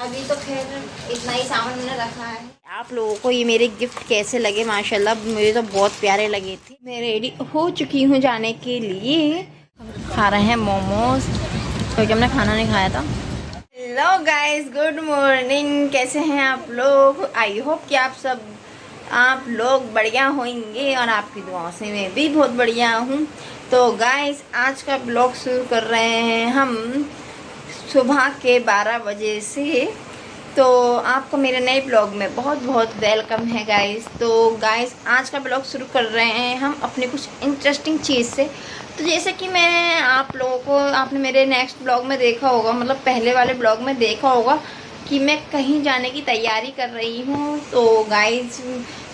अभी तो खैर इतना ही सामान मैंने रखा है। आप लोगों को ये मेरे गिफ्ट कैसे लगे? माशाल्लाह मुझे तो बहुत प्यारे लगे थे। मैं रेडी हो चुकी हूँ जाने के लिए। खा रहे हैं मोमोज क्योंकि हमने खाना नहीं खाया था। Hello guys, good morning. कैसे हैं आप लोग? आई होप कि आप लोग बढ़िया होंगे और आपकी दुआओं से मैं भी बहुत बढ़िया हूँ। तो गाइस आज का ब्लॉग शुरू कर रहे हैं हम सुबह के 12 बजे से। तो आपको मेरे नए ब्लॉग में बहुत बहुत वेलकम है गाइस। तो गाइस आज का ब्लॉग शुरू कर रहे हैं हम अपने कुछ इंटरेस्टिंग चीज़ से। तो जैसे कि मैं आप लोगों को, आपने मेरे नेक्स्ट ब्लॉग में देखा होगा, मतलब पहले वाले ब्लॉग में देखा होगा कि मैं कहीं जाने की तैयारी कर रही हूँ। तो गाइस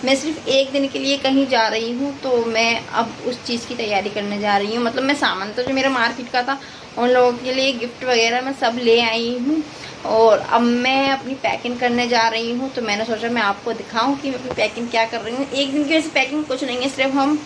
मैं सिर्फ एक दिन के लिए कहीं जा रही हूँ, तो मैं अब उस चीज़ की तैयारी करने जा रही हूँ। मतलब मैं सामान तो जो मेरा मार्केट का था उन लोगों के लिए गिफ्ट वगैरह मैं सब ले आई हूँ और अब मैं अपनी पैकिंग करने जा रही हूँ। तो मैंने सोचा मैं आपको दिखाऊँ कि मैं अपनी पैकिंग क्या कर रही हूँ। एक दिन की वैसे पैकिंग कुछ नहीं है, सिर्फ हम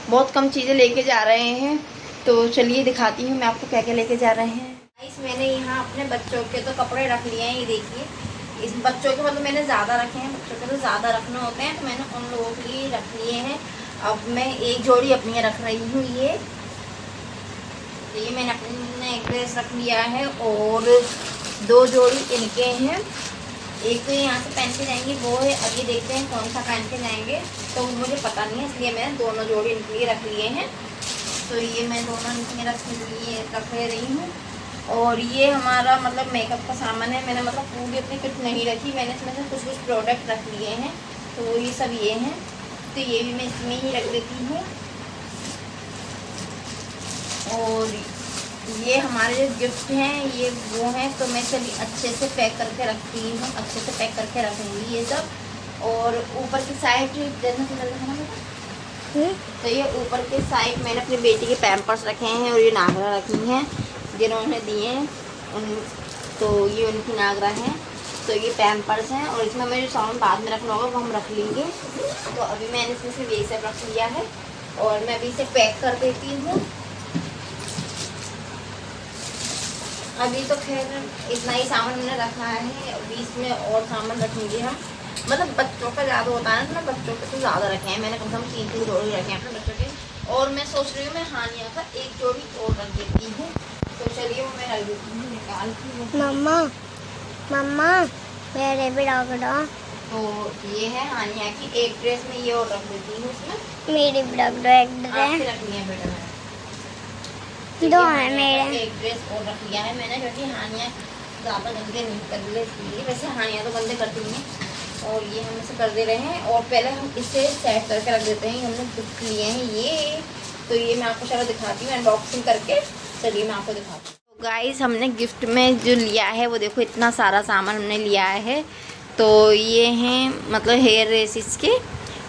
बहुत कम चीज़ें लेके जा रहे हैं। तो चलिए दिखाती हूँ मैं आपको क्या क्या लेके जा रहे हैं। इस मैंने यहाँ अपने बच्चों के तो कपड़े रख लिए हैं, ये देखिए। इस बच्चों के मतलब मैंने ज़्यादा रखे हैं, बच्चों के तो ज़्यादा रखने होते हैं, तो मैंने उन लोगों के लिए रख लिए हैं। अब मैं एक जोड़ी अपनी रख रही हूँ। ये मैंने अपने एक ड्रेस रख लिया है और 2 जोड़ी इनके हैं। एक तो यहाँ से पहन के जाएंगे, वो है। अब ये देखते हैं कौन सा पहन के जाएंगे, तो मुझे पता नहीं है, इसलिए मैंने दोनों जोड़ी इनके लिए रख लिए हैं। तो ये मैं दोनों इनके रख रही हूँ। और ये हमारा मतलब मेकअप का सामान है। मैंने मतलब पूरी अपनी किट नहीं रखी, मैंने इसमें से कुछ कुछ प्रोडक्ट रख लिए हैं। तो ये सब ये हैं, तो ये भी मैं इसमें ही रख देती हूँ। और ये हमारे जो गिफ्ट हैं ये वो हैं, तो मैं चलिए अच्छे से पैक करके रखती हूँ, अच्छे से पैक करके रखूँगी ये सब। और ऊपर की साइड तो ये ऊपर के साइड मैंने अपनी बेटी के पैम्पर्स रखे हैं और ये नागरा रखी हैं जिन्होंने दिए हैं तो ये उनकी नागरा हैं। तो ये पैम्पर्स हैं और इसमें हमें जो सामान बाद में रखना होगा वो हम रख लेंगे। तो अभी मैंने इसमें से ये सब रख लिया है और मैं अभी इसे पैक कर देती हूँ। अभी तो खैर इतना ही सामान मैंने रखा है, अभी इसमें और सामान रखेंगे हम। मतलब बच्चों का ज़्यादा होता है ना, बच्चों के तो ज़्यादा रखे हैं मैंने, कम से कम 3 जोड़ी रखे हैं अपने बच्चों के। और मैं सोच रही हूँ मैं हानिया का एक जोड़ी और रख देती हूँ। तो चलिए वो मैं रख देती हूँ निकाल के। मम्मा मम्मा मेरे भी रख दो। तो ये है हानिया की एक ड्रेस में, ये और रख देती हूँ उसमें। मेरी भी रख दो एक ड्रेस। रखनी है बेटा, दो है मेरे। एक ड्रेस और रख लिया है मैंने, क्योंकि हानिया ज़्यादा गंदे नहीं कर लेती। वैसे हानिया तो गंदे करती हैं और ये हम इसे कर दे रहे हैं। और पहले हम इसे सेट करके रख देते हैं। हमने गिफ्ट लिए हैं ये, तो ये मैं आपको चलो दिखाती हूँ अनबॉक्सिंग करके। चलिए मैं आपको दिखाती हूँ। तो गाइस हमने गिफ्ट में जो लिया है वो देखो, इतना सारा सामान हमने लिया है। तो ये हैं मतलब हेयर रेसिस के,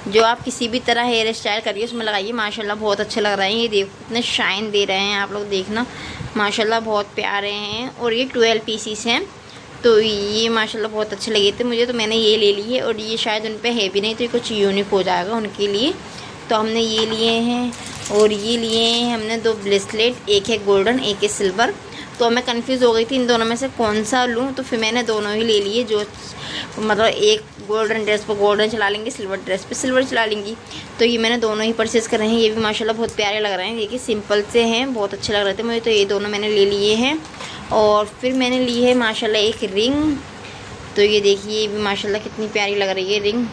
जो आप किसी भी तरह हेयर स्टाइल करिए उसमें लगाइए, माशाल्लाह बहुत अच्छे लग रहे हैं। ये देखो इतने शाइन दे रहे हैं, आप लोग देखना माशाल्लाह बहुत प्यारे हैं। और ये 12 पीसीस हैं, तो ये माशाल्लाह बहुत अच्छे लगे थे मुझे, तो मैंने ये ले लिए। और ये शायद उन पे है भी नहीं, तो ये कुछ यूनिक हो जाएगा उनके लिए, तो हमने ये लिए हैं। और ये लिए हैं हमने 2 ब्रेसलेट, एक है गोल्डन एक है सिल्वर। तो मैं कंफ्यूज हो गई थी इन दोनों में से कौन सा लूँ, तो फिर मैंने दोनों ही ले लिए। जो मतलब एक गोल्डन ड्रेस पर गोल्डन चला लेंगे, सिल्वर ड्रेस पे सिल्वर चला लेंगी। तो ये मैंने दोनों ही परचेज़ कर रहे हैं। ये भी माशाल्लाह बहुत प्यारे लग रहे हैं, देखिए सिंपल से हैं, बहुत अच्छे लग रहे थे मुझे, तो ये दोनों मैंने ले लिए हैं। और फिर मैंने ली है माशाल्लाह एक रिंग। तो ये देखिए ये भी माशाल्लाह कितनी प्यारी लग रही है रिंग,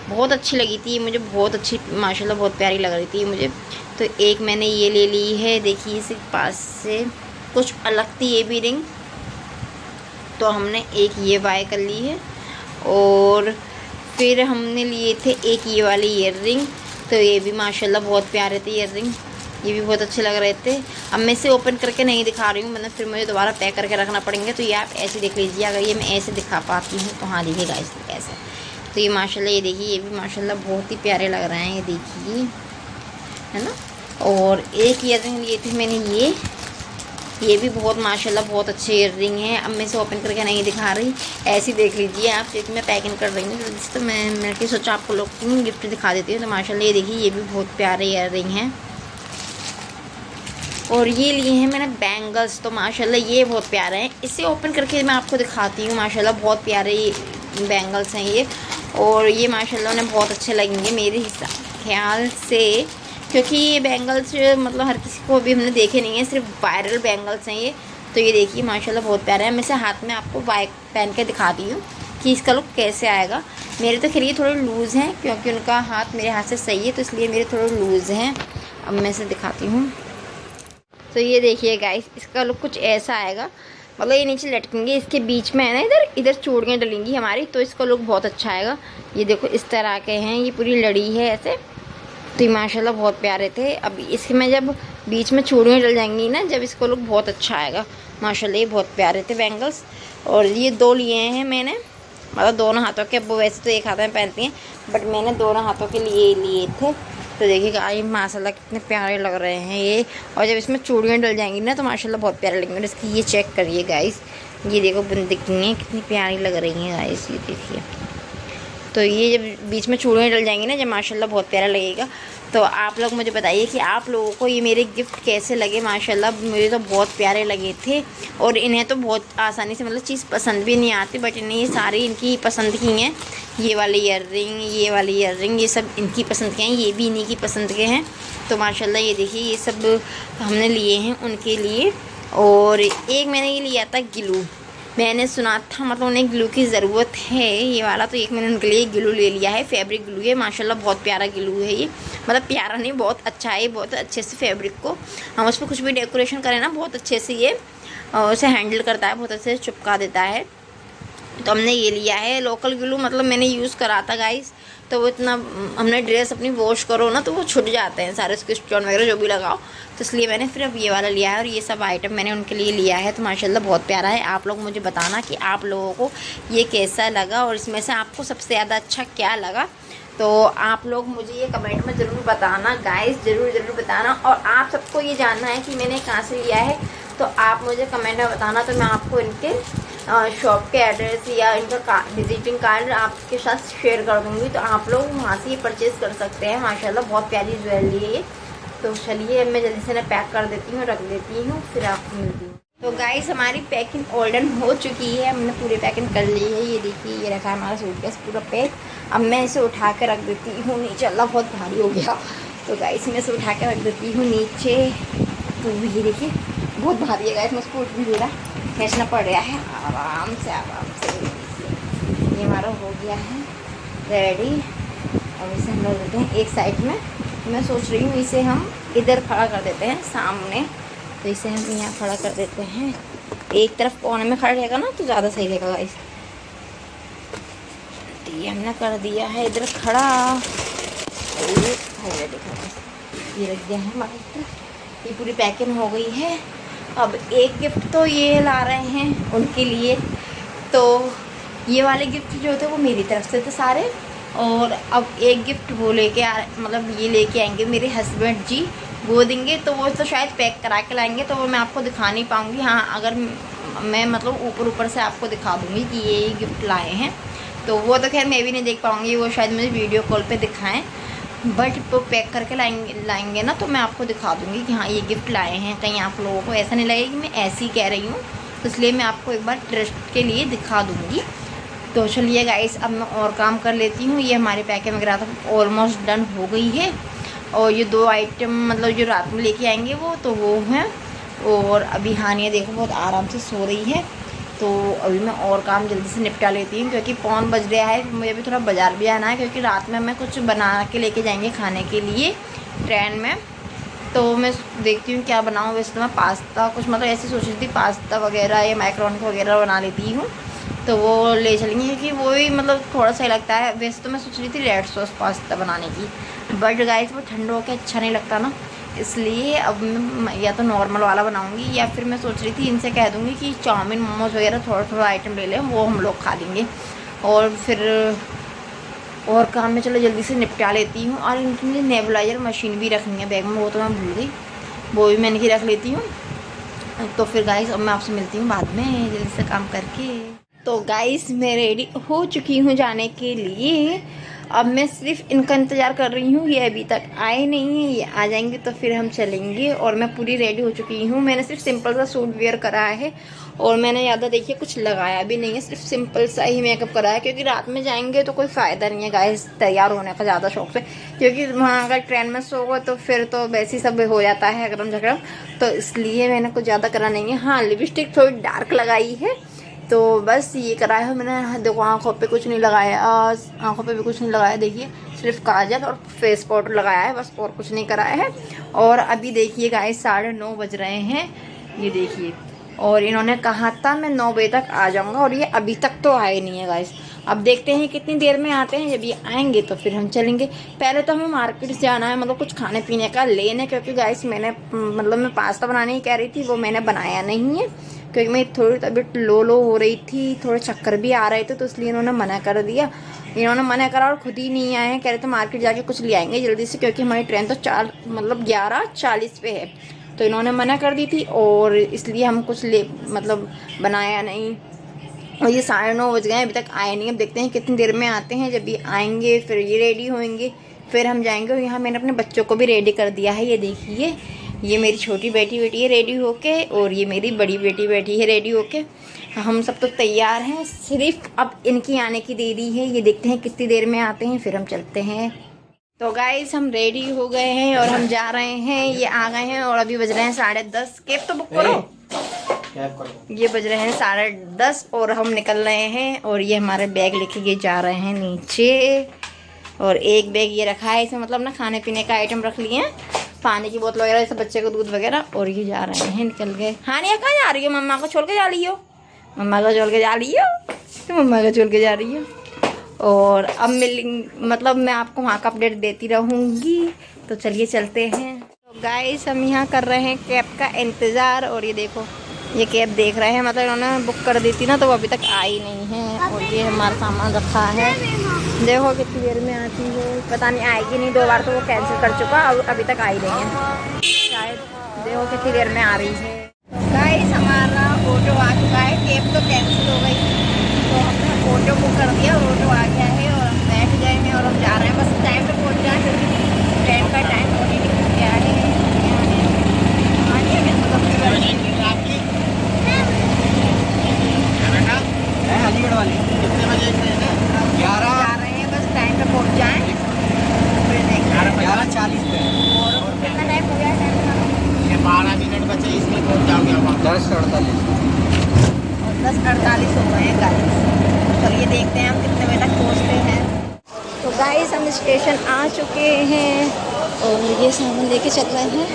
बहुत अच्छी लगी थी मुझे, बहुत अच्छी माशाल्लाह बहुत प्यारी लग रही थी मुझे। तो एक मैंने ये ले ली है, देखिए इसे पास से कुछ अलग थी ये भी रिंग, तो हमने एक ये बाय कर ली है। और फिर हमने लिए थे एक ये वाली ईयर रिंग, तो ये भी माशाल्लाह बहुत प्यारे थे ईयर रिंग, ये भी बहुत अच्छे लग रहे थे। अब मैं इसे ओपन करके नहीं दिखा रही हूँ, मतलब फिर मुझे दोबारा पैक करके रखना पड़ेंगे। तो ये आप ऐसे देख लीजिए, अगर ये मैं ऐसे दिखा पाती हूँ तो हाँ देखिएगा ऐसे। तो ये माशाल्लाह ये देखिए ये भी माशाल्लाह बहुत ही प्यारे लग रहे हैं, ये देखिए है ना। और एक ईयर रिंग लिए थे मैंने ये भी बहुत माशाल्लाह बहुत अच्छे ईयर रिंग हैं। अब मैं इसे ओपन करके नहीं दिखा रही, ऐसे ही देख लीजिए आप, क्योंकि मैं पैकिंग कर रही हूँ। तो मैंने सोचा आपको लोग गिफ्ट दिखा देती हूँ। तो माशाल्लाह ये देखिए ये भी बहुत प्यारे ईयर रिंग हैं। और ये लिए हैं मैंने बैंगल्स, तो माशाल्लाह ये बहुत प्यारे हैं। इसे ओपन करके मैं आपको दिखाती हूँ। माशाल्लाह बहुत प्यारे ये बैंगल्स हैं ये, और ये माशाल्लाह उन्हें बहुत अच्छे लगेंगे मेरे ख्याल से, क्योंकि ये बैंगल्स मतलब हर किसी को अभी हमने देखे नहीं है, सिर्फ वायरल बैंगल्स हैं ये। तो ये देखिए माशाल्लाह बहुत प्यारे हैं। मैं इसे हाथ में आपको पहन के दिखाती हूँ कि इसका लुक कैसे आएगा। मेरे तो खैर ये थोड़े लूज़ हैं, क्योंकि उनका हाथ मेरे हाथ से सही है, तो इसलिए मेरे थोड़े लूज़ हैं। अब मैं इसे दिखाती हूँ। तो ये देखिए गाइस, इसका लुक कुछ ऐसा आएगा। मतलब ये नीचे लटकेंगे, इसके बीच में है ना इधर इधर चूड़ियाँ डलेंगी हमारी, तो इसका लुक बहुत अच्छा आएगा। ये देखो इस तरह के हैं, ये पूरी लड़ी है ऐसे। तो ये माशाल्लाह बहुत प्यारे थे। अब इसमें जब बीच में चूड़ियाँ डल जाएंगी ना, जब इसका लुक बहुत अच्छा आएगा। माशाल्लाह ये बहुत प्यारे थे बैंगल्स। और ये 2 लिए हैं मैंने, मतलब दोनों हाथों के। अब वैसे तो एक हाथ में पहनती हैं, बट मैंने दोनों हाथों के लिए थे। तो देखिएगा ये माशाल्लाह कितने प्यारे लग रहे हैं ये। और जब इसमें चूड़ियाँ डल जाएंगी ना, तो माशाल्लाह बहुत प्यारे लगेंगे। और इसकी ये चेक करिए गाइस, ये देखो बंदियाँ कितनी प्यारी लग रही हैं गाइस, ये देखिए। तो ये जब बीच में चूड़ियाँ डल जाएंगी ना, जब माशाल्लाह बहुत प्यारा लगेगा। तो आप लोग मुझे बताइए कि आप लोगों को ये मेरे गिफ्ट कैसे लगे। माशाल्लाह मुझे तो बहुत प्यारे लगे थे, और इन्हें तो बहुत आसानी से मतलब चीज़ पसंद भी नहीं आती, बट इन्हें ये सारी इनकी पसंद की हैं। ये वाली ईयररिंग, ये वाली ईयररिंग, ये सब इनकी पसंद के हैं, ये भी इन्हीं की पसंद के हैं। तो माशाल्लाह ये देखिए ये सब हमने लिए हैं उनके लिए। और एक मैंने ये लिया था ग्लू, मैंने सुना था मतलब उन्हें ग्लू की ज़रूरत है ये वाला, तो एक मैंने उनके लिए ग्लू ले लिया है। फैब्रिक ग्लू है, माशाल्लाह बहुत प्यारा ग्लू है ये। मतलब प्यारा नहीं, बहुत अच्छा है, बहुत अच्छे से फैब्रिक को हम उस पर कुछ भी डेकोरेशन करें ना, बहुत अच्छे से ये उसे हैंडल करता है, बहुत अच्छे से चिपका देता है। तो हमने ये लिया है लोकल ग्लू, मतलब मैंने यूज़ करा था गाइस, तो वो इतना हमने ड्रेस अपनी वॉश करो ना, तो वो छूट जाते हैं सारे उसके स्टोन वगैरह जो भी लगाओ। तो इसलिए मैंने फिर अब ये वाला लिया है, और ये सब आइटम मैंने उनके लिए लिया है। तो माशाल्लाह बहुत प्यारा है। आप लोग मुझे बताना कि आप लोगों को ये कैसा लगा, और इसमें से आपको सबसे ज़्यादा अच्छा क्या लगा। तो आप लोग मुझे ये कमेंट में ज़रूर बताना गाइस, ज़रूर बताना। और आप सबको ये जानना है कि मैंने कहाँ से लिया है, तो आप मुझे कमेंट में बताना, तो मैं आपको इनके शॉप के एड्रेस या इनका विजिटिंग कार्ड आपके साथ शेयर कर दूँगी, तो आप लोग वहाँ से ये परचेज़ कर सकते हैं। माशाल्लाह बहुत प्यारी ज्वेलरी है ये। तो चलिए अब मैं जल्दी से ना पैक कर देती हूँ, रख देती हूँ, फिर आपको मिलती हूँ। तो गाइस हमारी पैकिंग ऑर्डर हो चुकी है, हमने पूरी पैकिंग कर ली है। ये देखिए ये रखा है हमारा सूटकेस पूरा पैक। अब मैं इसे उठा कर रख देती हूँ नीचे। अल्लाह बहुत भारी हो गया, तो गाइस मैं इसे उठा कर रख देती हूँ नीचे। तो ये देखिए बहुत भारी है गाइस, मैं उसको उठ भी दे रहा, खींचना पड़ रहा है आराम से। ये हमारा हो गया है रेडी। अब इसे हम लोग देते हैं एक साइड में। मैं सोच रही हूँ इसे हम इधर खड़ा कर देते हैं सामने, तो इसे हम यहाँ खड़ा कर देते हैं। एक तरफ कोने में खड़ा रहेगा ना, तो ज़्यादा सही रहेगा गाइस। तो ये हमने कर दिया है इधर खड़ा। ये रख दिया है हमारी तरफ, ये पूरी पैकिंग हो गई है। अब एक गिफ्ट तो ये ला रहे हैं उनके लिए, तो ये वाले गिफ्ट जो थे वो मेरी तरफ से थे सारे। और अब एक गिफ्ट वो लेके मतलब ये लेके आएंगे मेरे हस्बैंड जी, वो देंगे। तो वो तो शायद पैक करा के लाएंगे, तो वो मैं आपको दिखा नहीं पाऊँगी। हाँ अगर मैं मतलब ऊपर से आपको दिखा दूँगी कि ये गिफ्ट लाए हैं, तो वो तो खैर मैं भी नहीं देख पाऊँगी, वो शायद मुझे वीडियो कॉल पे दिखाएं। बट वो पैक करके लाएंगे ना, तो मैं आपको दिखा दूँगी कि हाँ ये गिफ्ट लाए हैं। कहीं आप लोगों को ऐसा नहीं लगेगा कि मैं ऐसी कह रही हूँ, तो इसलिए मैं आपको एक बार ट्रस्ट के लिए दिखा दूँगी। तो चलिए गाइस अब मैं और काम कर लेती हूँ। ये हमारी पैकिंग वगैरह तो ऑलमोस्ट डन हो गई है। और ये 2 आइटम मतलब जो रात में लेके आएंगे वो हैं। और अभी हानिया देखो बहुत आराम से सो रही है, तो अभी मैं और काम जल्दी से निपटा लेती हूँ, क्योंकि पौन बज रहा है। मुझे भी थोड़ा बाज़ार भी आना है, क्योंकि रात में हमें कुछ बना के लेके जाएंगे खाने के लिए ट्रेन में। तो मैं देखती हूँ क्या बनाऊँ। वैसे तो मैं पास्ता कुछ मतलब ऐसे सोच रही थी, पास्ता वगैरह या मैक्रोनी वगैरह बना लेती हूँ, तो वो ले चलेंगे, क्योंकि वो भी मतलब थोड़ा सा लगता है। वैसे तो मैं सोच रही थी रेड सॉस पास्ता बनाने की, बट गाइस वो ठंडा होकर अच्छा नहीं लगता ना, इसलिए अब मैं या तो नॉर्मल वाला बनाऊंगी, या फिर मैं सोच रही थी इनसे कह दूंगी कि चाउमीन मोमोज वगैरह थोड़ा आइटम ले लें, वो हम लोग खा लेंगे। और फिर और काम में चलो जल्दी से निपटा लेती हूँ। और इनकी मुझे नेबुलाइजर मशीन भी रखनी है बैग में, वो तो मैं भूल गई, वो भी मैंने की रख लेती हूँ। तो फिर गाइस अब मैं आपसे मिलती हूँ बाद में जल्दी से काम करके। तो गाइस मैं रेडी हो चुकी हूँ जाने के लिए। अब मैं सिर्फ इनका इंतज़ार कर रही हूँ, ये अभी तक आए नहीं हैं। ये आ जाएंगे तो फिर हम चलेंगे। और मैं पूरी रेडी हो चुकी हूँ। मैंने सिर्फ सिंपल सा सूट वेयर करा है और मैंने ज़्यादा देखिए कुछ लगाया भी नहीं है, सिर्फ सिंपल सा ही मेकअप करा है, क्योंकि रात में जाएंगे तो कोई फ़ायदा नहीं है गाइस तैयार होने का ज़्यादा शौक से, क्योंकि वहाँ अगर ट्रेन में सोओगे तो फिर तो वैसे ही सब हो जाता है अगरम झगड़म। तो इसलिए मैंने कुछ ज़्यादा करा नहीं है। हाँ, लिपस्टिक थोड़ी डार्क लगाई है, तो बस ये कराया है मैंने। देखो आँखों पे कुछ नहीं लगाया, आँखों पे भी कुछ नहीं लगाया, देखिए सिर्फ काजल और फेस पाउडर लगाया है बस, और कुछ नहीं कराया है। और अभी देखिए गाइस 9:30 बज रहे हैं, ये देखिए। और इन्होंने कहा था मैं 9 बजे तक आ जाऊँगा, और ये अभी तक तो आए नहीं है गाइस। अब देखते हैं कितनी देर में आते हैं। जब ये आएंगे तो फिर हम चलेंगे। पहले तो हमें मार्केट से जाना है, मतलब कुछ खाने पीने का लेने, क्योंकि गाइस मैंने मतलब मैं पास्ता बनाने ही कह रही थी, वो मैंने बनाया नहीं है, क्योंकि मेरी थोड़ी तबीयत लो हो रही थी, थोड़े चक्कर भी आ रहे थे, तो इसलिए इन्होंने मना कर दिया। इन्होंने मना करा और खुद ही नहीं आए हैं, कह रहे थे मार्केट जाके कुछ ले आएंगे जल्दी से, क्योंकि हमारी ट्रेन तो 11:40 पे है। तो इन्होंने मना कर दी थी और इसलिए हम कुछ मतलब बनाया नहीं। और ये 9:30 बज गए, अभी तक आए नहीं। अब देखते हैं कितनी देर में आते हैं। जब ये आएंगे फिर ये रेडी होंगे, फिर हम जाएंगे। और यहाँ मैंने अपने बच्चों को भी रेडी कर दिया है, ये देखिए। ये मेरी छोटी बेटी है रेडी होके, और ये मेरी बड़ी बेटी बैठी है रेडी होके। हम सब तो तैयार हैं, सिर्फ अब इनकी आने की देरी है। ये देखते हैं कितनी देर में आते हैं, फिर हम चलते हैं। तो गाइस हम रेडी हो गए हैं और हम जा रहे हैं। ये आ गए हैं और अभी बज रहे हैं 10:30। कैब तो बुक करो। ये बज रहे हैं 10:30 और हम निकल रहे हैं। और ये हमारे बैग लेके ये जा रहे हैं नीचे, और एक बैग ये रखा है, इसमें मतलब ना खाने पीने का आइटम रख लिए हैं, पानी की बोतल वगैरह, जैसे बच्चे को दूध वगैरह। और ये जा रहे हैं, निकल गए। हाँ नहीं, कहाँ जा रही हो? मम्मा को छोड़ के जा रही हो? मम्मा को छोड़ के जा रही हो? तो मम्मा को छोड़ के जा रही हो। और अब मतलब मैं आपको वहाँ का अपडेट देती रहूँगी। तो चलिए चलते हैं। तो गाइस हम यहाँ कर रहे हैं कैब का इंतज़ार। और ये देखो, ये कैब देख रहे हैं, मतलब इन्होंने बुक कर दी थी ना, तो वो अभी तक आई नहीं है। और ये हमारा सामान रखा है, देखो कितनी देर में आती है, पता नहीं आएगी नहीं। 2 बार तो वो कैंसिल कर चुका, अभी तक आई नहीं है शायद। देखो कितनी देर में आ रही है। गाइस हमारा ऑटो आ चुका है, कैब तो कैंसिल हो गई, तो हमने ऑटो बुक कर दिया। ऑटो आ गया है और हम बैठ गए हैं और हम जा रहे हैं। बस टाइम पे पहुँच जाए, क्योंकि ट्रेन का टाइम ऑलरेडी हो गया है। अलीगढ़ वाली कितने बजे ट्रेन है? 11 जा रहे हैं, बस टाइम पे पहुँच जाएँ, फिर देखें। 11:40 पे। और कितना टाइम हो गया है? ये 12 मिनट बचे, इसमें पहुँच जाओगे आप 10:48। और 10:48 हो गए हैं गाइस। चलिए देखते हैं हम कितने बजे तक पहुँचते हैं। तो गाइस हम स्टेशन आ चुके हैं और ये सामान लेके चल रहे हैं।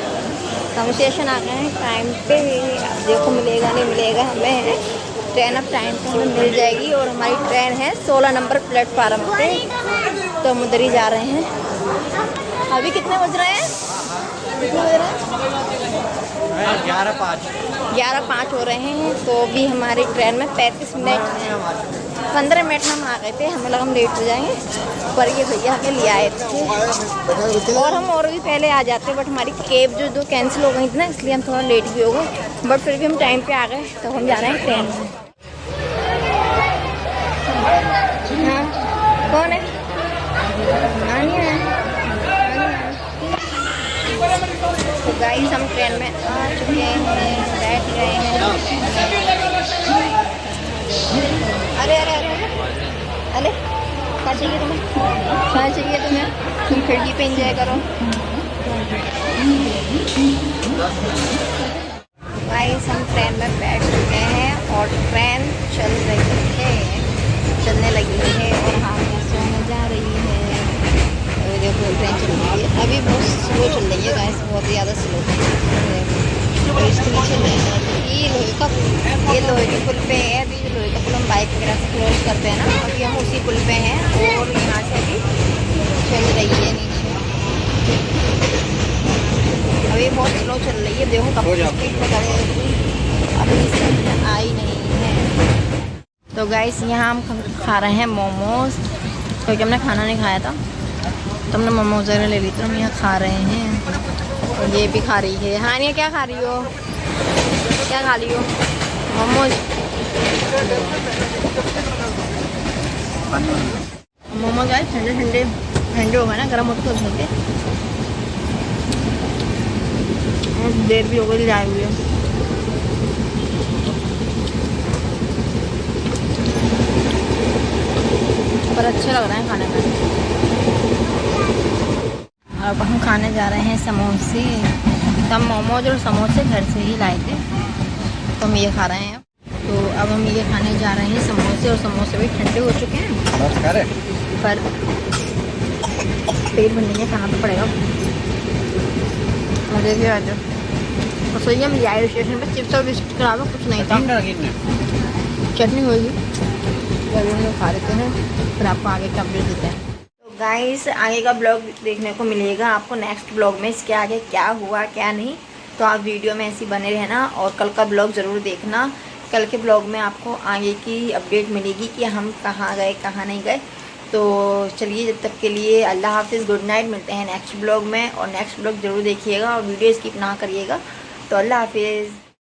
हम स्टेशन आ गए हैं टाइम पे। अब देखो मिलेगा नहीं मिलेगा हमें। ट्रेन अब टाइम पे हमें मिल जाएगी, और हमारी ट्रेन है 16 नंबर प्लेटफार्म पे, तो हम उधर ही जा रहे हैं। अभी कितने बज रहे हैं? कितने बज रहे हैं? 11:05 हो रहे हैं। तो अभी हमारी ट्रेन में 35 मिनट हैं। 15 मिनट में हम आ गए थे, हमें लगा हम लेट हो जाएंगे, पर ये भैया हमें ले आए थे। और हम और भी पहले आ जाते, बट हमारी कैब जो कैंसिल हो गई थी ना, इसलिए हम थोड़ा लेट भी हो गए, बट फिर भी हम टाइम पे आ गए। तो हम जा रहे हैं ट्रेन में। हाँ कौन है? नानी है। तो गाइस हम ट्रेन में आ चुके हैं, बैठ गए हैं। अरे अरे अरे अरे क्या चाहिए तुम्हें? क्या चाहिए तुम्हें? तुम खिड़की पे एंजॉय करो। गाइस हम ट्रेन में बैठ चुके हैं और ट्रेन चल रही है, चलने लगी है और हम सोने जा रही है। और देखो ट्रेन चल रही है, अभी बहुत स्लो चल रही है गाइस, बहुत ज़्यादा स्लो। और इसके नीचे ये लोहे के पुल पे है। अभी लोहे का पुल हम बाइक वगैरह से क्रॉस करते हैं ना, अभी हम उसी पुल पे हैं। और यहाँ से अभी चल रही है नीचे, अभी बहुत स्लो चल रही है। देखो कब स्पीड में अभी आई नहीं है। तो गाइस यहाँ हम खा रहे हैं मोमोज, क्योंकि हमने खाना नहीं खाया था, तो हमने मोमोज वगैरह ले ली, तो हम यहाँ खा रहे हैं। और ये भी खा रही है। हाँ ये क्या खा रही हो? क्या खा रही हो? मोमोज। मोमोज जाए ठंडे ठंडे ठंडे हो गए ना, गर्म होते तो चलते। देर भी हो गई लाए हुए। पर अच्छे लग रहे हैं खाने में। अब हम खाने जा रहे हैं समोसे। तो हम मोमोज और समोसे घर से ही लाए थे, तो हम ये खा रहे हैं। तो अब हम ये खाने जा रहे हैं समोसे, और समोसे भी ठंडे हो चुके हैं, पर पेट भरने के खाना तो पड़ेगा। और देखिए आज तो सही हम आए स्टेशन पर, चिप्स और बिस्किट के अलावा कुछ नहीं था। चटनी होगी, अभी हम लोग खा लेते हैं, फिर आपको आगे का अपडेट देते हैं। तो गाइस आगे का ब्लॉग देखने को मिलेगा आपको नेक्स्ट ब्लॉग में, इसके आगे क्या हुआ क्या नहीं। तो आप वीडियो में ऐसे बने रहना, और कल का ब्लॉग ज़रूर देखना। कल के ब्लॉग में आपको आगे की अपडेट मिलेगी कि हम कहाँ गए कहाँ नहीं गए। तो चलिए जब तक के लिए अल्लाह हाफिज़, गुड नाइट। मिलते हैं नेक्स्ट ब्लॉग में, और नेक्स्ट ब्लॉग ज़रूर देखिएगा और वीडियो स्किप ना करिएगा। तो अल्लाह हाफिज़।